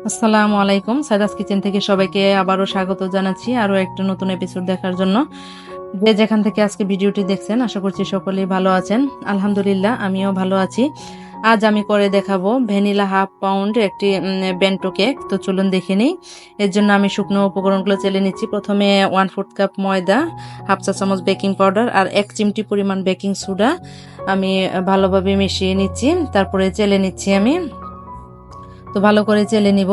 আসসালামু আলাইকুম। সাইদাস কিচেন থেকে সবাইকে আবারও স্বাগত জানাচ্ছি আরও একটা নতুন এপিসোড দেখার জন্য। যে যেখান থেকে আজকে ভিডিওটি দেখছেন আশা করছি সকলেই ভালো আছেন। আলহামদুলিল্লাহ আমিও ভালো আছি। আজ আমি করে দেখাবো ভ্যানিলা হাফ পাউন্ড একটি বেন্টো কেক। তো চলুন দেখে নিই। এর জন্য আমি শুকনো উপকরণগুলো চেলে নিচ্ছি। প্রথমে 1/4 কাপ ময়দা, হাফ চা চামচ বেকিং পাউডার আর 1 চিমটি পরিমাণ বেকিং সোডা আমি ভালোভাবে মিশিয়ে নিচ্ছি। তারপরে চেলে নিচ্ছি আমি। তো ভালো করে চেলে নিব।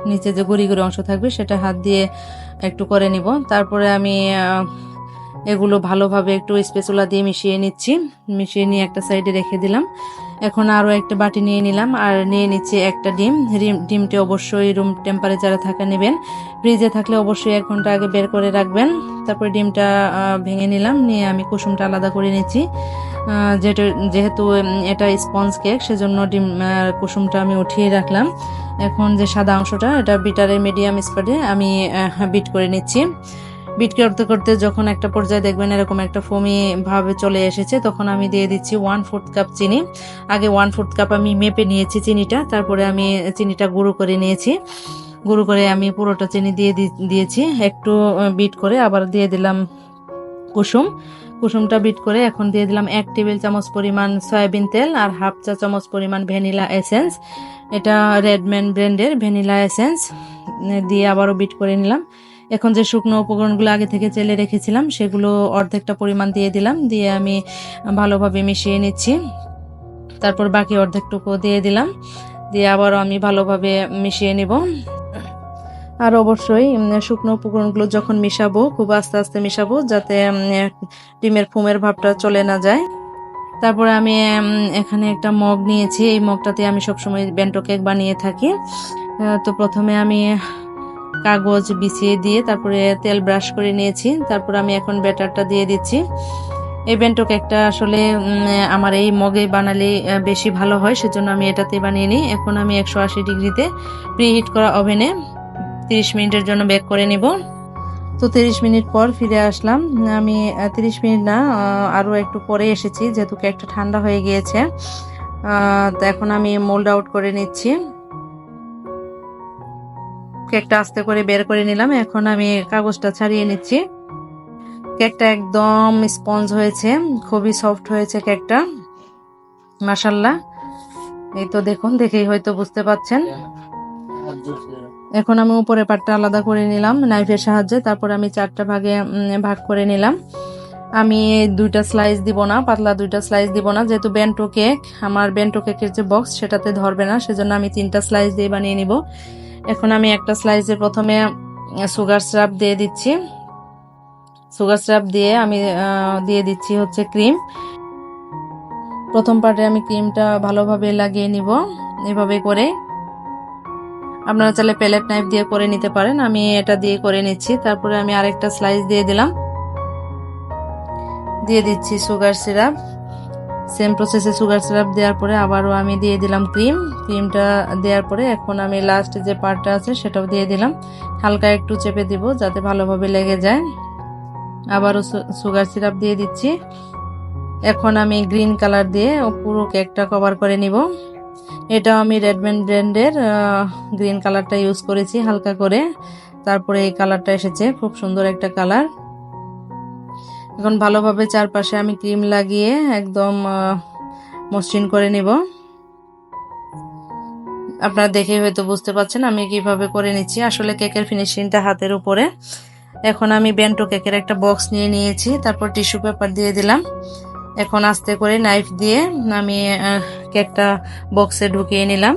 নিচে যে গুঁড়ি গুঁড়ি অংশ থাকবে সেটা হাত দিয়ে একটু করে নিব। তারপরে আমি এগুলো ভালোভাবে একটু স্প্যাচুলা দিয়ে মিশিয়ে নিচ্ছি। মিশিয়ে নিয়ে একটা সাইডে রেখে দিলাম। এখন আরও একটা বাটি নিয়ে নিলাম আর নিয়ে নিচ্ছি একটা ডিম। ডিমটি অবশ্যই রুম টেম্পারেচারে থাকা নেবেন। ফ্রিজে থাকলে অবশ্যই 1 ঘন্টা আগে বের করে রাখবেন। তারপরে ডিমটা ভেঙে নিলাম, নিয়ে আমি কুসুমটা আলাদা করে নিচ্ছি। যেহেতু এটা স্পঞ্জ কেক সেজন্য ডিম কুসুমটা আমি উঠিয়ে রাখলাম। এখন যে সাদা অংশটা এটা বিটারের মিডিয়াম স্পিডে আমি বিট করে নিচ্ছি। বিট করতে করতে যখন একটা পর্যায়ে দেখবেন এরকম একটা ফোমি ভাবে চলে এসেছে, তখন আমি দিয়ে দিচ্ছি 1/4 কাপ চিনি। আগে 1/4 কাপ আমি মেপে নিয়েছি চিনিটা, তারপরে আমি চিনিটা গুঁড়ো করে নিয়েছি। গুঁড়ো করে আমি পুরোটা চিনি দিয়েছি। একটু বিট করে আবার দিয়ে দিলাম কুসুমটা বিট করে এখন দিয়ে দিলাম 1 টেবিল চামচ পরিমাণ সয়াবিন তেল আর হাফ চা চামচ পরিমাণ ভ্যানিলা এসেন্স। এটা রেডম্যান ব্র্যান্ডের ভ্যানিলা এসেন্স দিয়ে আবারও বিট করে নিলাম। এখন যে শুকনো উপকরণগুলো আগে থেকে চেলে রেখেছিলাম সেগুলো অর্ধেকটা পরিমাণ দিয়ে দিলাম, দিয়ে আমি ভালোভাবে মিশিয়ে নিচ্ছি। তারপর বাকি অর্ধেকটুকু দিয়ে দিলাম, দিয়ে আবারও আমি ভালোভাবে মিশিয়ে নিব। আর অবশ্যই শুকনো উপকরণগুলো যখন মিশাবো খুব আস্তে আস্তে মিশাবো, যাতে ডিমের ফোমের ভাবটা চলে না যায়। তারপরে আমি এখানে একটা মগ নিয়েছি। এই মগটাতে আমি সবসময় বেন্টো কেক বানিয়ে থাকি। তো প্রথমে আমি কাগজ বিছিয়ে দিয়ে তারপরে তেল ব্রাশ করে নিয়েছি। তারপর আমি এখন ব্যাটারটা দিয়ে দিচ্ছি। এই বেন্টো কেকটা আসলে আমার এই মগে বানালে বেশি ভালো হয়, সেজন্য আমি এটাতে বানিয়ে নিই। এখন আমি 180 ডিগ্রিতে প্রিহিট করা ওভেনে 30 মিনিটের জন্য বেক করে নিব। তো 30 মিনিট পর ফিরে আসলাম। আমি 30 মিনিট না, আরও একটু পরে এসেছি যেহেতু কেকটা ঠান্ডা হয়ে গিয়েছে। তো এখন আমি মোল্ড আউট করে নিচ্ছি। কেকটা আস্তে করে বের করে নিলাম। এখন আমি কাগজটা ছাড়িয়ে নিচ্ছি। কেকটা একদম স্পঞ্জ হয়েছে, খুবই সফট হয়েছে কেকটা, মাশাআল্লাহ। এই তো দেখুন, দেখেই হয়তো বুঝতে পাচ্ছেন। এখন আমি উপরে পাটটা আলাদা করে নিলাম নাইফের সাহায্যে। তারপর আমি 4টা ভাগে ভাগ করে নিলাম। আমি 2টা স্লাইস দিব না, পাতলা 2টা স্লাইস দিব না, যেহেতু বেন্টো কেক, আমার বেন্টো কেকের যে বক্স সেটাতে ধরবে না, সেজন্য আমি 3টা স্লাইস দিয়ে বানিয়ে নিব। এখন আমি একটা স্লাইসে প্রথমে সুগার সিরাপ দিয়ে দিচ্ছি। সুগার সিরাপ দিয়ে আমি দিয়ে দিচ্ছি হচ্ছে ক্রিম। প্রথম পার্টে আমি ক্রিমটা ভালোভাবে লাগিয়ে নিব এভাবে করে। আপনারা চাইলে প্যালেট নাইফ দিয়ে করে নিতে পারেন, আমি এটা দিয়ে করে নিচ্ছি। তারপরে আমি আরেকটা স্লাইস দিয়ে দিলাম, দিয়ে দিচ্ছি সুগার সিরাপ। সেম প্রসেসে সুগার সিরাপ দেওয়ার পরে আবারও আমি দিয়ে দিলাম ক্রিমটা দেওয়ার পরে এখন আমি লাস্ট যে পার্টটা আছে সেটাও দিয়ে দিলাম। হালকা একটু চেপে দিব যাতে ভালোভাবে লেগে যায়। আবারও সুগার সিরাপ দিয়ে দিচ্ছি। এখন আমি গ্রিন কালার দিয়ে পুরো কেকটা কভার করে নিব। এটাও আমি রেডম্যান ব্র্যান্ডের গ্রিন কালারটা ইউজ করেছি হালকা করে। তারপরে এই কালারটা এসেছে, খুব সুন্দর একটা কালার। এখন ভালোভাবে চারপাশে আমি ক্রিম লাগিয়ে একদম মসৃণ করে নিব। আপনারা দেখে হয়তো বুঝতে পারছেন আমি কিভাবে করে নিচ্ছি। আসলে কেকের ফিনিশিংটা হাতের উপরে। এখন আমি বেন্টো কেকের একটা বক্স নিয়ে নিয়েছি, তারপর টিস্যু পেপার দিয়ে দিলাম। এখন আস্তে করে নাইফ দিয়ে আমি কেকটা বক্সে ঢুকিয়ে নিলাম।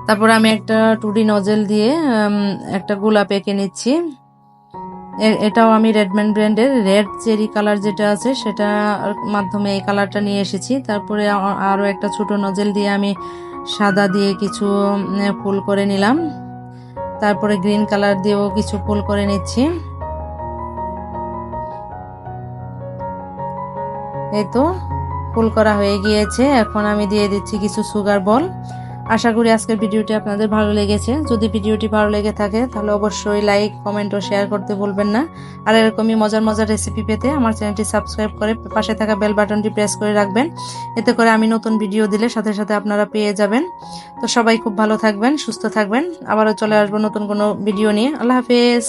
তারপর আমি একটা 2D নজেল দিয়ে একটা গোলাপ এঁকে নিচ্ছি। এটাও আমি রেডম্যান ব্র্যান্ডের রেড চেরি কালার যেটা আছে সেটার মাধ্যমে এই কালারটা নিয়ে এসেছি। তারপরে আরও একটা ছোট নজেল দিয়ে আমি সাদা দিয়ে কিছু ফুল করে নিলাম। তারপরে গ্রিন কালার দিয়েও কিছু ফুল করে নিচ্ছি। এই তো ফুল করা হয়ে গিয়েছে। এখন আমি দিয়ে দিচ্ছি কিছু সুগার বল। আশা করি আজকের ভিডিওটি আপনাদের ভালো লেগেছে। যদি ভিডিওটি ভালো লেগে থাকে তাহলে অবশ্যই লাইক, কমেন্ট ও শেয়ার করতে ভুলবেন না। আর এরকমই মজার মজার রেসিপি পেতে আমার চ্যানেলটি সাবস্ক্রাইব করে পাশে থাকা বেল বাটনটি প্রেস করে রাখবেন। এতে করে আমি নতুন ভিডিও দিলে সাথে সাথে আপনারা পেয়ে যাবেন। তো সবাই খুব ভালো থাকবেন, সুস্থ থাকবেন। আবারও চলে আসবো নতুন কোনো ভিডিও নিয়ে। আল্লাহ হাফেজ।